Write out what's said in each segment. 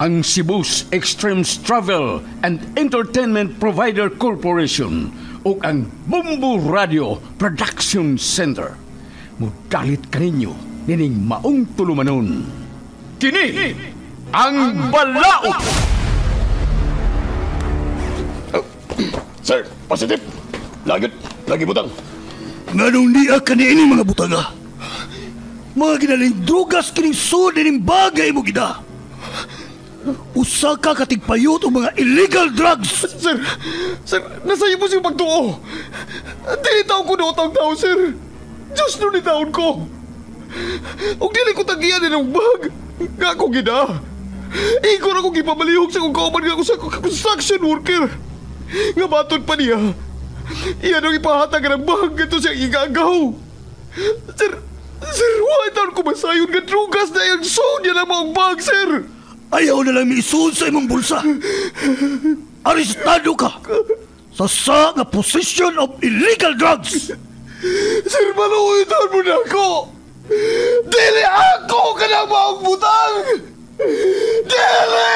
ang Cebu's Extremes Travel and Entertainment Provider Corporation o ang Bumbu Radio Production Center. Mudalit kaninyo nining maong tulumanon. Kini ang Balaod! Sir, positive. Lagi butang. Nganong niya kaniini mga butanga? Mga ginaling drugas kining sud ining bagay mo gida. Usa ka katigpayot o mga illegal drugs. Sir, nasayo po siyang pagtuo. Tinitaon ko doon ang tao, sir. Diyos no ni taon ko. Huwag dili ko tagiyan ng bag. Nga ko gina. Igor ako gipamalihog sa kong kauban nga ako sa construction worker. Nga batod pa niya. Iyan ang ipahatag ng bag ito siyang igagaw. Sir, why taon ko masayon nga drugas na yung soon niya lang mga bag, sir. Ayaw na lang miisuon sa imong bulsa. Arestado ka sa nga possession of illegal drugs. Sir, maluwitan mo na ako. Dili ako ka na maong butang. Dili!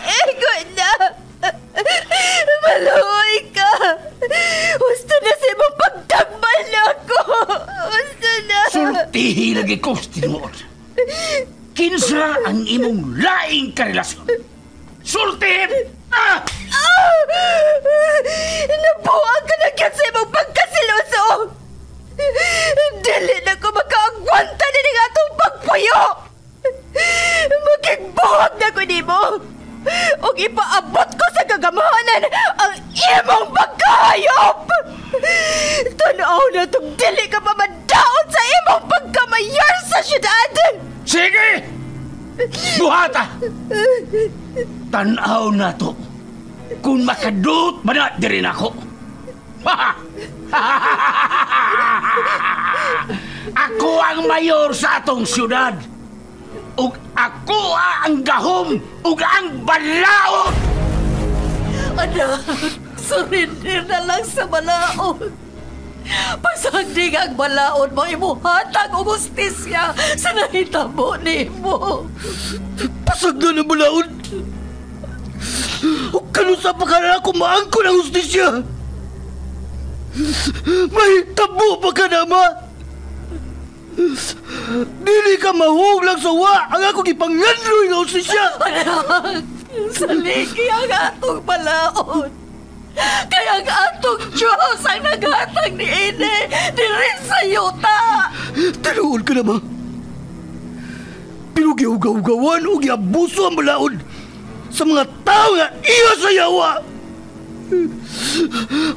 Ego na! Maluoy ka! Gusto na sa imong pagtagbal na ako! Gusto na! Sultihi lagi ko, tinuod. Kinsa ang imong laing karelasyon? Sultihin! Nabuang ka na gyud sa imong pagkasiloso! Dili na ko makaagwanta na ning atong pagpuyo! Magigbuhag na ko nimo! O ipaabot ko sa kagamahanan ang imong pagkahayop! Tanaw na itong dili ka mamadaon sa imong pagkamayor sa syudad! Sige! Buhata! Tanaw na to. Kung makadut, manat din rin ako. Ako ang mayor sa atong syudad. Ug ako ang gahom ug ang balaod. Anak, surrender na lang sa balaod. Pasagdig ang balaod mo, imuhatag o justisya sa nahitabo nimo. Pasag na ng balaod. O kanusa pa ka na ako maangko ng justisya. May tabo pa ka na, ma. Dili ka mahuglang sa wa ang ako gipangandroy ng justisya. Anak, saligi ang atong balaod. Kaya ang atong Diyos ang naghatag ni Ine diri sa yuta. Tinuod ka na, ma. Pero giugaw-gawan o giabuso ang balaod sa mga tao nga iya sa yawa.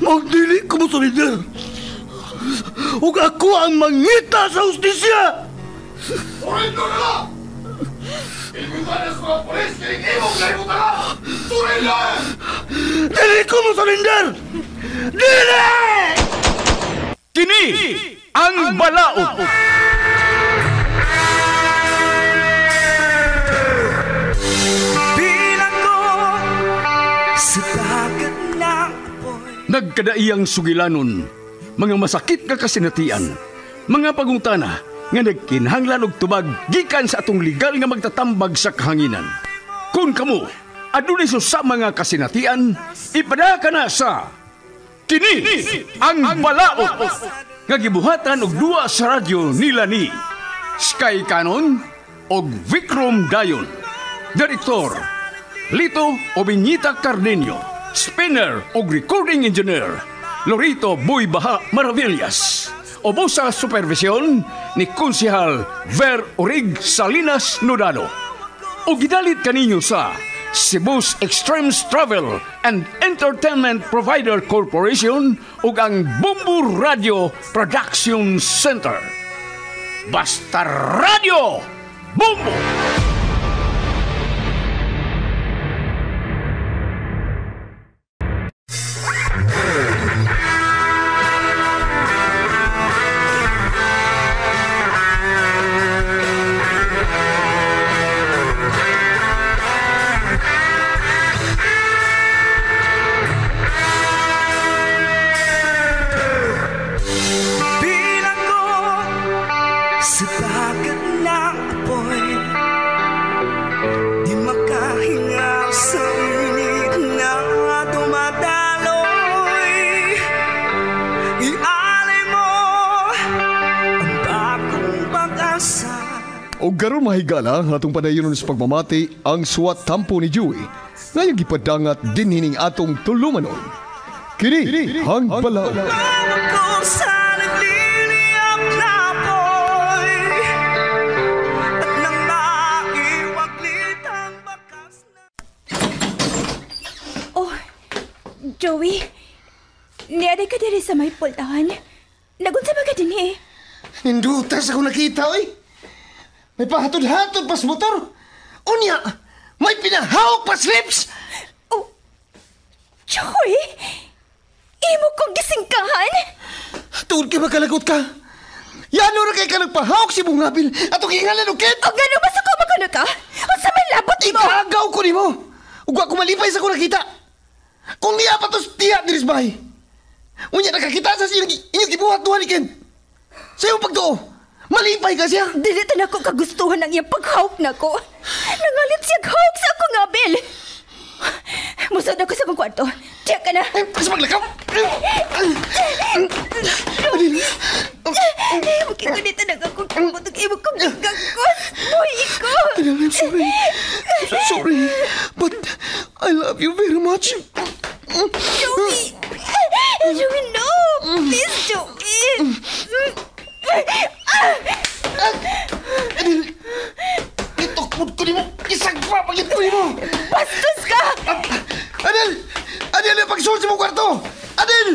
Magdili ko mo solider. Ug ako ang mangita sa justisya. Surrender na lang! Inimutan na sa mga polis kaya imong naimutan na! Surrender! Dili ko mo solider! Dili! Kini ang Balaod. Nagkadaiyang sugilanon, mga masakit nga kasinatian, mga pagungtana nga nagkinahanglan og tubag gikan sa atong legal nga magtatambag sa kahanginan. Kung kamo adunay sa mga kasinatian, ipadaka na sa Kini ang Balaod nga gibuhatan og duwa sa radyo nila ni Sky Canon og Vikram Dayon. Direktor Lito Obiñita Cardenio. Spinner o recording engineer Lorito Boy Baha Maravillas. Obo sa supervisyon ni Konsehal Ver Orig Salinas Nodano. O gidalit kaninyo sa Cebu's Extremes Travel and Entertainment Provider Corporation ug ang Bumbu Radio Production Center. Basta Radio Bumbu! O garon mahigala ang atong padayon sa pagmamati ang suwat tampo ni Joey ngayong gipadangat din hining atong tulumanon. Kini hang balaod. Kung sa nagliliyap na apoy at nang naiwaglit ang bakas na... Oh, Joey, niyaday ka diri sa may pultahan. Nagunsa ba ka din eh? Nindutas ako nakita, oy. May pahatod-hatod pas motor. Unya, may pinahawak pas lips. Oh, Joey, imo kong gisingkahan? Tuod ka magkalagot ka. Yano na kay ka nagpahawak si Bungabil at ang ingalan ukit. O gano'n ba sa ko magano ka? O sa may labot mo? Ikagaw ko ni mo. Ugwa ko malipay sa ko nakita. Kung niya pa tos tiyak diris bahay. Unya nakakita sa inyong gibuhat duha ni Ken. Sa iyong pagtuo, malipay ka siya. Dilitan ako kagustuhan ng iyang paghawak na ko. Nangalit siya hawak sa akong abil. Musod ako sa mong kwarto. Tiyak ka na. Sa maglakaw. Magkikunita na ako kamot ang imo kong gagagos. Buhay ko. I'm sorry. I'm sorry. But I love you very much. Joey! Joey, no! Please, Joey! Itukod ko ni mo. Isang pa pagit ko ni mo. Bastos ka! Adel! Adel, yung pagsuot sa mong kwarto! Adel!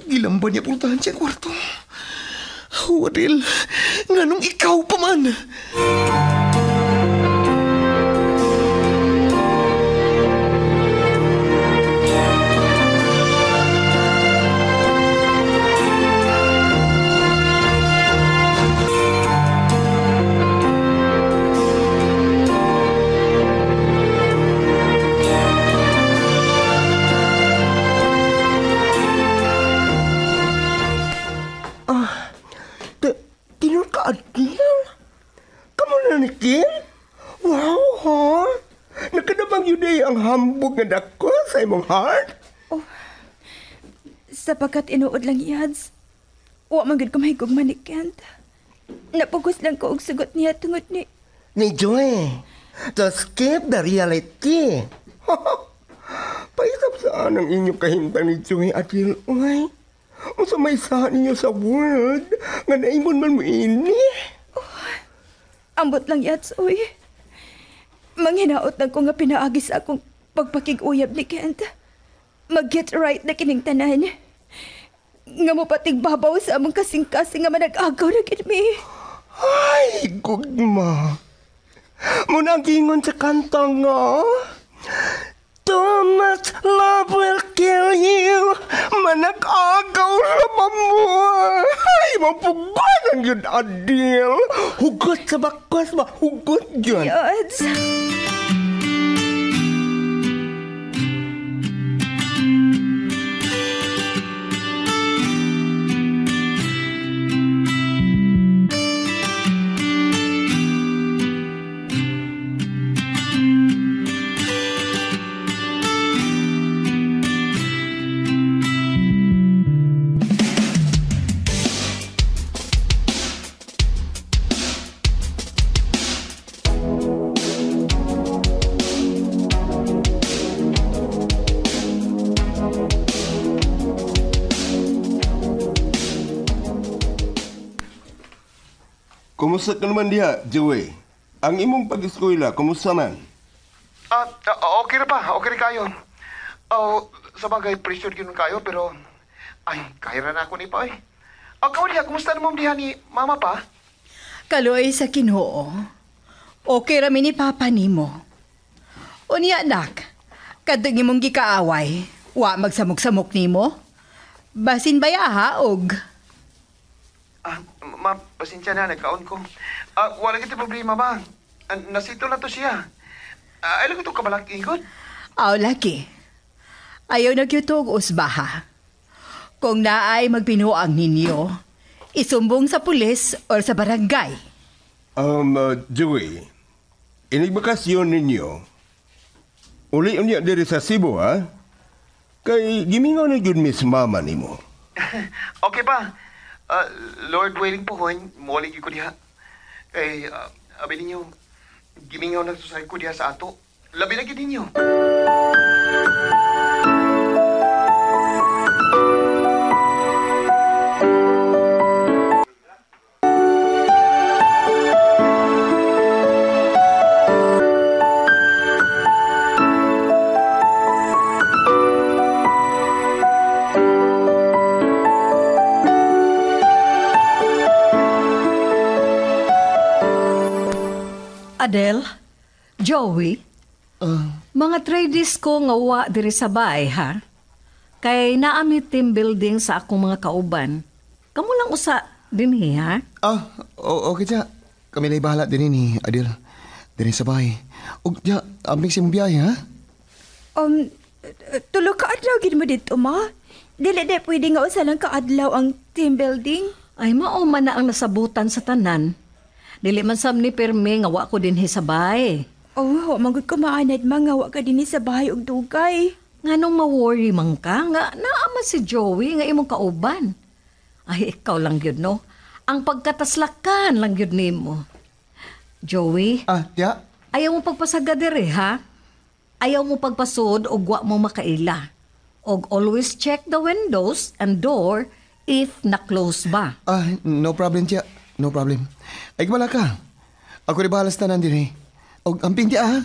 Gilamban niya puntahan siya kwarto. Oh, Adel, nga nung ikaw pa man. Tinur ka, Adel? Kamu na ni Ken? Wow, ha? Nakadabang yun ay ang hambog nga dako sa imong heart? Sapagkat inuod lang yads, wa man gid ko mahigugman ni Kent. Napugos lang ko og sugot niya tungod ni... Ni Joy, to escape the reality. Paisap saan ang inyong kahimtang ni Joy, Adel, uy? O sa may saan ninyo sa world, nga naimon man mo ini. Ambot lang yads, uy. Manghinaot lang ko nga pinaagi sa akong pagpakig-uyab ni Kent. Mag-get right na kining tanan. Nga mo patig babaw sa among kasing-kasing nga manag-agaw na gid mi. Ay, gugma. Muna ang gingon sa kanta nga. Too much love will kill you. Manag-agaw sa mo. Ay, mapuganan yun, Adel. Hugot sa bakwas ba? Hugot yun. Yads. Kumusta ka naman diha, Joey? Ang imong pag-eskwela, kumusta man? Okay na pa. Okay na kayo. Sa bagay, pressure yun kayo, pero... Ay, kaya na ako ni pa eh. Kaw diha, kumusta naman diha ni mama pa? Kaloy sa Ginoo. Okay rami ni Papa nimo. Unya anak, kadug imong gikaaway, wa magsamok-samok nimo. Basin baya ha og. Ma, pasensya na, nagkaon ko. Wala kita problema ba? Nasito na to siya. Alam ko ito kabalak ingod. Aw laki. Ayaw na gyud og usbaha. Kung naay magbinuang ninyo, isumbong sa pulis or sa barangay. Joey, inigbakasyon ninyo, uli niya diri sa Cebu, ha? Kay gimingaw na yun Miss Mama nimo. Okay pa. Lord willing po hon, moligi ko diha. Kay, abi ninyo, gimingaw na susay ko diha sa ato. Labi lagi ninyo. Adel, Joey, mga tradies ko nga wa diri sa bahay, ha? Kay naami team building sa akong mga kauban. Kamu lang usa dinhi, ha? Okay siya. Kami lay bahala din ni Adil. Din sa bahay. Ug ya, ambing si mong biyahe, ha? Tulo ka adlaw gid mo dito, ma. Dili pwede nga usa lang ka adlaw ang team building. Ay, mao man na ang nasabutan sa tanan. Dili man sam ni perme nga wa ko dinhi sa bahay. Wa magud ko maanad mga wa ka dinhi sa bahay og dugay. Nganong ma-worry man ka nga naama si Joey nga imong kauban. Ay, ikaw lang yun, no? Ang pagkataslakan lang yun nimo. Joey? Ya? Ayaw mo pagpasaga diri, ha? Ayaw mo pagpasod o wa mo makaila. Og always check the windows and door if na-close ba. No problem, tiya. No problem. Ay, wala ka. Ako rin bahalas na nandun, eh. O, amping tiya, ha?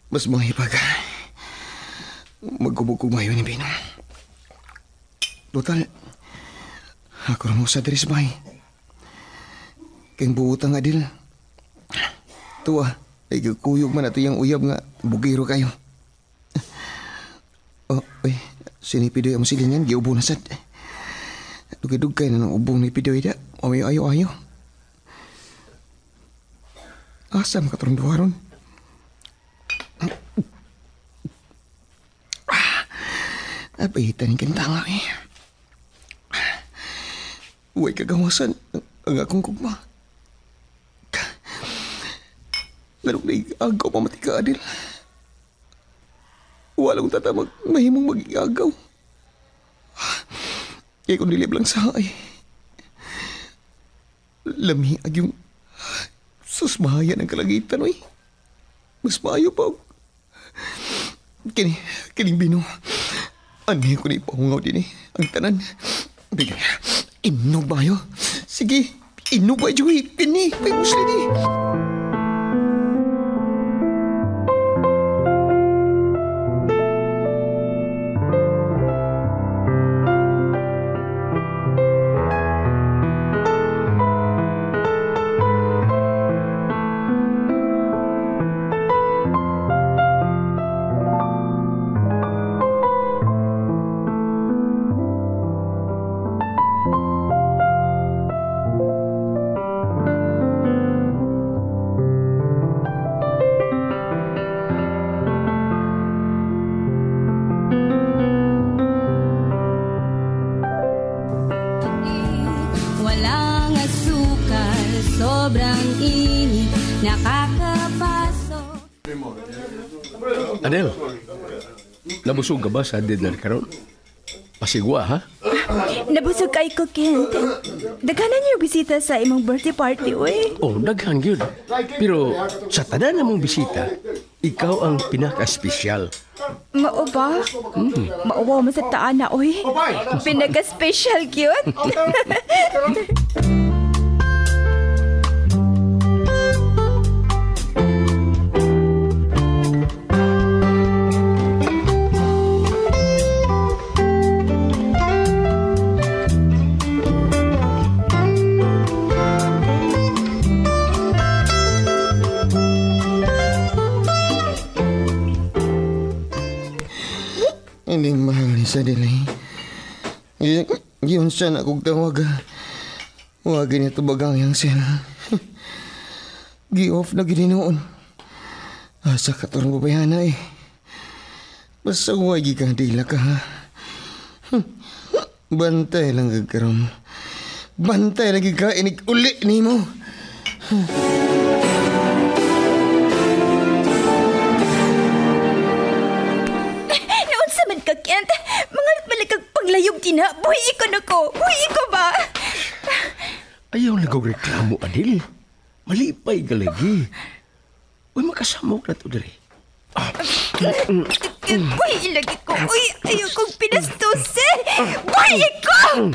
Mas mahipag. Magkubog-kug mayo ni Bino. Total, ako rin mo sa Dres Bay. Kayong buutang Adil. Tuwa, ay kuyog man ato yung uyab nga bugiro kayo. Sinipidoy ang silingan, giubo na sad. Dugay-dugay na ng ubong ni Pidoy da. Ayo-ayo. Asam ka tarong duwaron. Napahitan yung kintanga, eh. Huwag kagawasan ang akong kugma. Lalong naiagaw pa mati ka, Adil. Walang tatamag mahimong mag-iagaw. Kaya kung nilib lang sa ay. Lamiag yung susmahayan ng kalagitan, oy. Mas maayo pa. Kining Bino. Ano ko na ipahungaw din, eh. Ang tanan. Bigyan. Inog ba yun? Sige. Inog ba, Joey? Kini. May musli ni. Adel, nabusog ka ba sa dinner karon? Pasigwa, ha? Nabusog kay ko, Kent. Daghanan niyo bisita sa imong birthday party, uy. Oh, daghang yun. Pero sa tanan namong bisita, ikaw ang pinaka-espesyal. Mao ba? Mauwaw mo sa taan na, uy. Pinaka-special, cute. Hindi mahal ni sa Adil, eh. Yun siya na kong tawag. Huwag ganito bagang yang sel. Gi-off na gininoon. Asa ka torong babayana eh. Basta huwag kang dila ka ha. Bantay lang gagkaroon. Bantay lang gagkainig uli ni mo. Noon sa man ka, Kent. Mga malikag panglayog tina. Buhi ko na ko. Buhi ko ba? Ayaw nagong reklamo, Adil. Malipay ka lagi. Uy, makasamok na to dali. Buhi ilagi ko. Uy, ayaw kong pinastose. Buhi ko!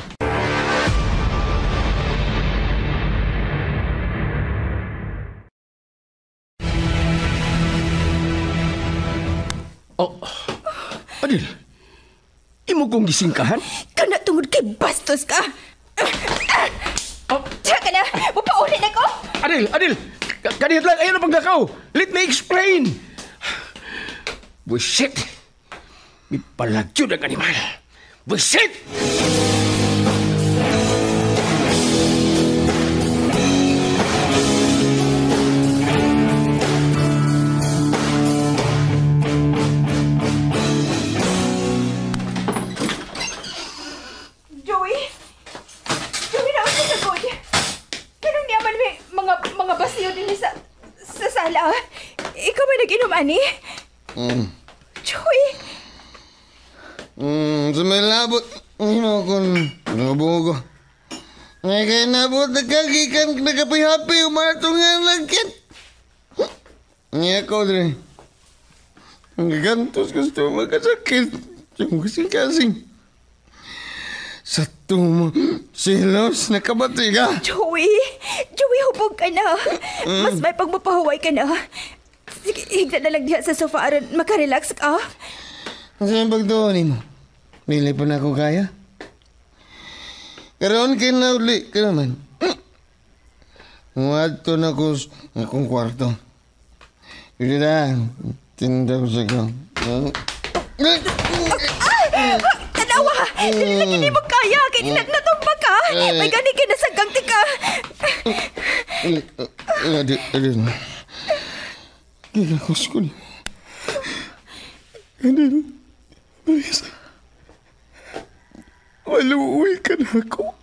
Oh, Adil, imo kong gisingkahan? Kana tungod kay bastos ka. Diya ka na. Mapaulit na ko. Adil, kanina lang, ayaw na panggakaw. Let me explain. Buisit. May palagyo ng animal. Buisit! Joey, na ako sa good. Ganun naman may mga basiyo din sa sala. Ikaw ba nag-inom, ani? Joey! Sa may labot, hinokon, nabugo. Ngay kaya nabot, nagkagikan, nagkapi-hapi, umaratungan lagkit. Ngay ako, Dre. Ang gagantos gusto magkasakit. Yung kasing-kasing. Sa tumo, silos, nakabati ka. Joey, hubog ka na. Mas may pagmapahuway ka na. Sige, higda na lang diha sa sofa aron makarelax ka. Ang saan pagtuunin mo? Bili pa na ako kaya? Karoon kayo na uli ka naman. Muwadto na ko akong kwarto. Hindi na, tinda ko sa ka. Tanawa! Hindi mo kaya! Natumba ka! May gani ka na sa gangti ka! Adil. Ginakos ko niyo. Adil. Marisa. Maluwi ka na ako.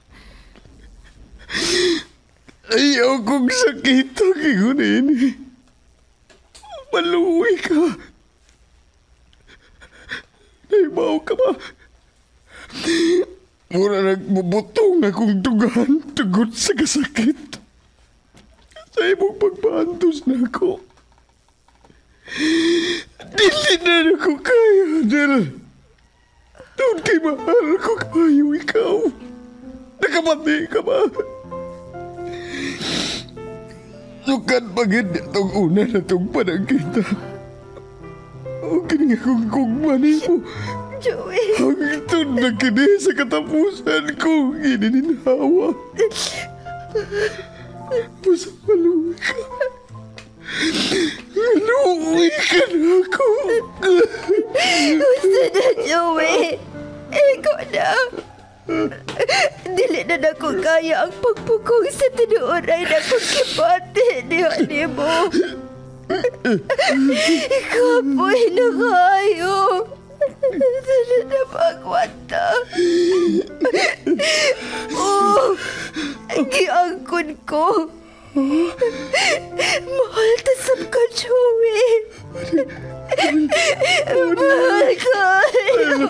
Ayaw kong sakit ang igunin. Maluwi ka. Naibaw ka ba? Mura nagbubutong akong dugan tugot sa kasakit. Sa imong pagpaantos na ako. Dili na ako kaya, Adel. Doon kay mahal ko kayo ikaw. Nakapati ka ba? Sukat pagid itong una na itong panagkita. O kini akong kugmani mo. Joey! Ang ito na kini sa katapusan ko ginininhawa. Basta maluwi ka. Maluwi ka na ako. Gusto na, Joey. Ikaw na. Dili na ko kaya ang pagpukong sa tinuoray na pagkipati ni mo. Kapoy na kayo. Dili na pagwanta. Giangkon ko. Mahal tasap ka, Joey. Mahal kayo.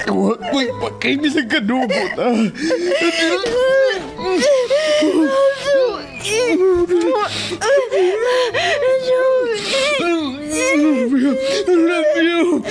Huwag mo'y pakinig sa kadugot, ha? I love you.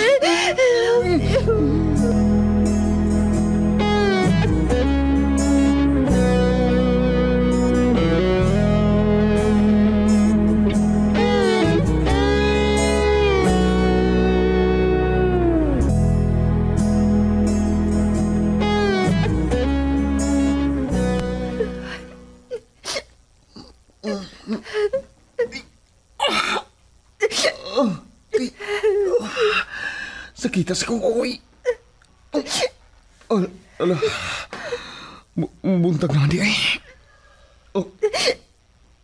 Sakita sa kong uwi. Ala. Buntag na di ay.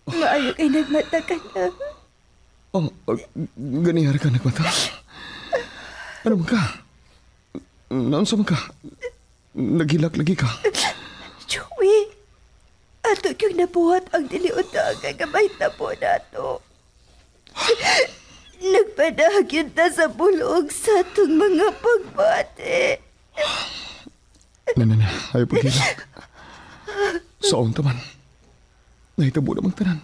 Maayo kay nagmata ka na. Ganihar ka nagmata. Ano man ka? Naunsa man ka? Naghilak lagi ka? Joey, ato yung nabuhat ang diliutang ang gamay na po nato. Nagpanahag yun ta sa bulog sa atong mga pagbati. Nanana, ayaw pagkila. Saon taman. Nahitabo namang tanan.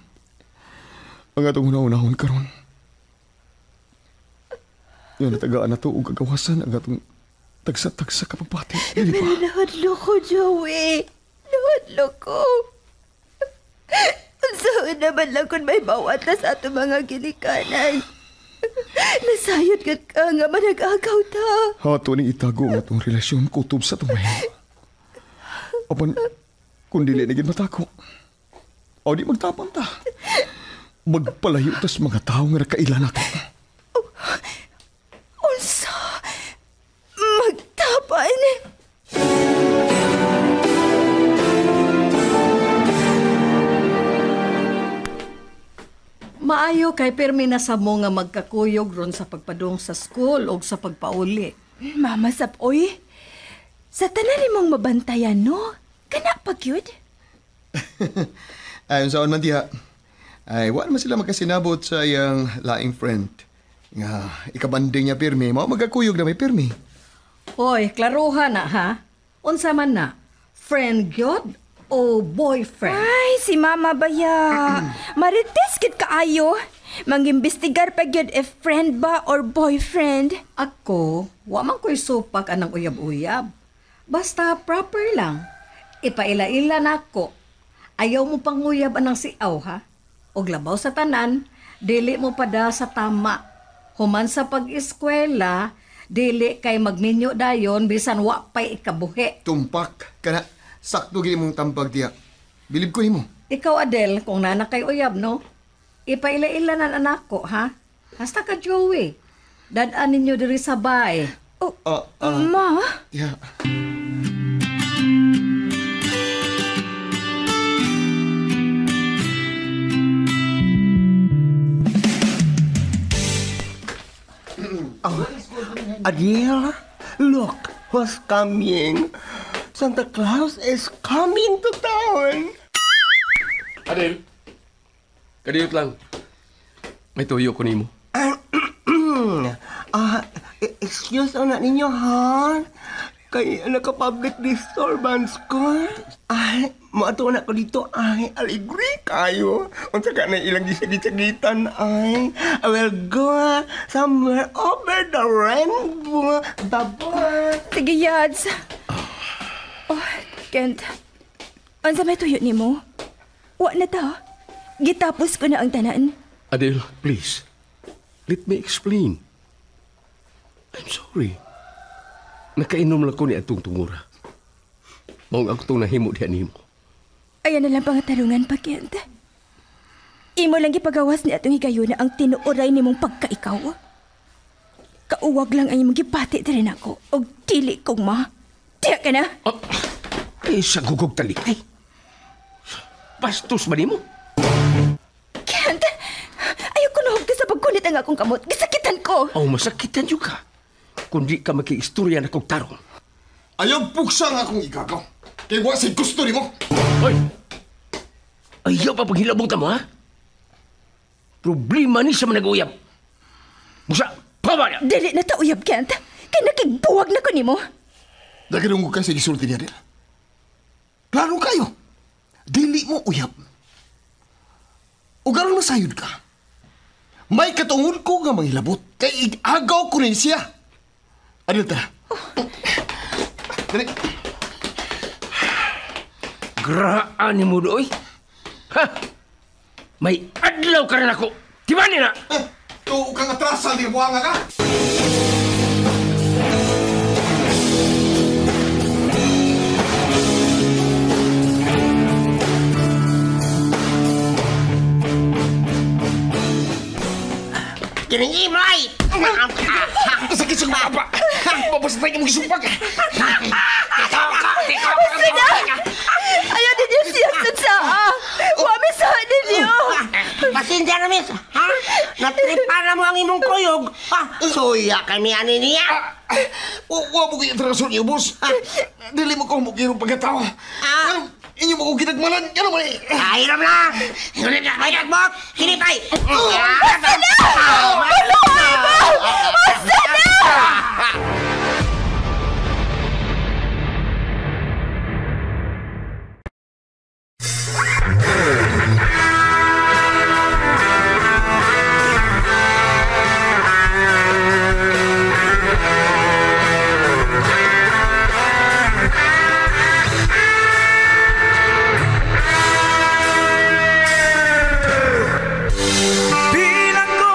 Ang atong una-unahon karon. Yan natagaan na to o gagawasan ang atong tagsa-tagsa kapapati. Pero nahadlo ko, Joey. Nahadlo ko. Saan naman lang kung may bawat na sa ato mga gilikanan. Nasayot ka nga manag-agaw ta. Hato ni itago ang atong relasyon kutob sa tumay. Apan, kung dili na gid matako. O di magtapang ta. Magpalayo tas mga tao nga nakailan nato. Unsa? Magtapan? Maayo kay pirmi na sa mo nga magkakuyog ron sa pagpadung sa school o sa pagpauli. Mama Sapoy, sa tanan nimong mabantayan, no? Kana pa cute? Ayon sa man diha. Ay, wala man sila magkasinabot sa iyang laing friend. Nga, ikabanding niya pirmi, mao magkakuyog na may pirmi. Hoy, klaruhan na ha? Unsa man na? Friend gyud o boyfriend? Ay, si Mama Baya. Marites kit kaayo. Mangimbestigar pa gyud if friend ba or boyfriend. Ako, wa man ko'y supak anang uyab-uyab. Basta proper lang. Ipaila-ila na ako. Ayaw mo pang uyab anang siaw ha? Og labaw sa tanan, dili mo pada sa tama. Human sa pag-eskwela, dili kay magminyo dayon bisan wa pay ikabuhi. Tumpak, kana, sakto gini mong tampag diha. Bilib ko nimo. Ikaw, Adel, kung nana kay uyab, no? Ipaila-ila na anak ko, ha? Hasta ka, Joey. Dadaan ninyo diri sa bay. Ma? Diha. Adele, look who's coming. Santa Claus is coming to town. Adel, kadiyot lang. May tuyo ko nimo. Excuse na ninyo, ha? Kay naka-public disturbance ko. Ay, maato na ko dito. Ay, aligri kayo. Unsa ka na ilang gisagit-sagitan, ay. I will go somewhere over the rainbow. Bye-bye. Sige, Yads. Oh, Kent. Ansa may tuyo ni mo? Wa na ta. Gitapos ko na ang tanan. Adel, please. Let me explain. I'm sorry. Nakainom lang ko ni atong tungura. Maong ako itong nahimo diyan nimo. Ayan na lang pangatarungan pa, Kent. Imo lang gipagawas ni atong higayuna ang tinuoray ni mong pagkaikaw. Kauwag lang ang imong gipati din ako. O dili kong ma. Diya ka na. Sa gugog taliki. Bastos ba nimo? Kent, ayaw ko nahog ka sa pagkunit ang akong kamot. Gisakitan ko. Masakitan juga. Kundi ka maki-istorya na kong tarong. Ayaw puksa nga akong igagaw. Kaya wa say gusto nimo. Hoy! Ayaw pa paghilabong mo, ha? Problema ni sa manag-uyab. Musa, pama na! Dili na ta uyab, Kent. Kaya nakigbuwag na ko nimo. Naginunggo ka sa gisulti niya din. Klaro kayo. Dili mo uyab. O garon masayod ka. May katungod ko nga manghilabot. Kay igagaw ko rin siya. Adil ta. Dali. Graan ni mo doy. Ha? May adlaw ka rin ako. Tibani na! Tuo kang atrasal, di buhanga ka. Kining imay! Sakit sa mga pa. Babasatay ka mo gisumpak. Sige na! Pasensya na, miss. Ha? Natripa na mo ang imong kuyog. Ha? Suya kami ani niya. Wa mo kaya trasyon niyo, boss. Dili mo ko mukirong pagkatao. Inyo mo ko ginagmalan. Ano mo eh? Hiram lang. Ngunit na may nagbok. Hinipay. Basta na! Maluhay mo! Basta na! Bilang ko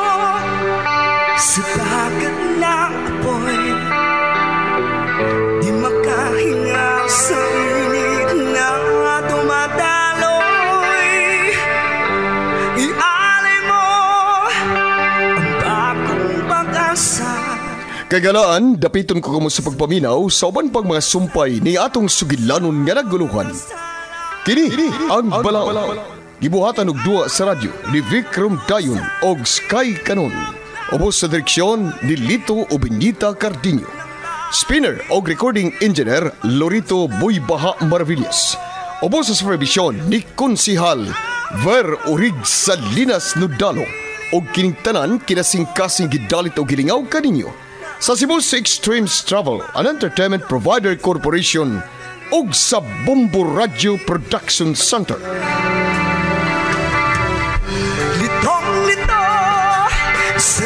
sa dagat ng apoy, di makahinga sa init na dumadaloy. Ialay mo ang bagong pag-asa. Kagalaan, dapiton ko kamo sa pagpaminaw sa uban pang mga sumpay ni atong sugilanon nga naguluhan. Kini ang Balaod. Gibuhatan og duwa sa radyo ni Vikram Dayon og Sky Canon. Ubos sa direksyon ni Lito Obenita Cardiño. Spinner og recording engineer Lorito Buybaha Maravillas. Ubos sa supervision ni Konsihal Ver Urig Salinas Nudalo og kining tanan kinasing-kasing gidalit og gilingaw kaninyo sa Cebu Extremes Travel and Entertainment Provider Corporation og sa Bombo Radio Production Center. Litong-lito sa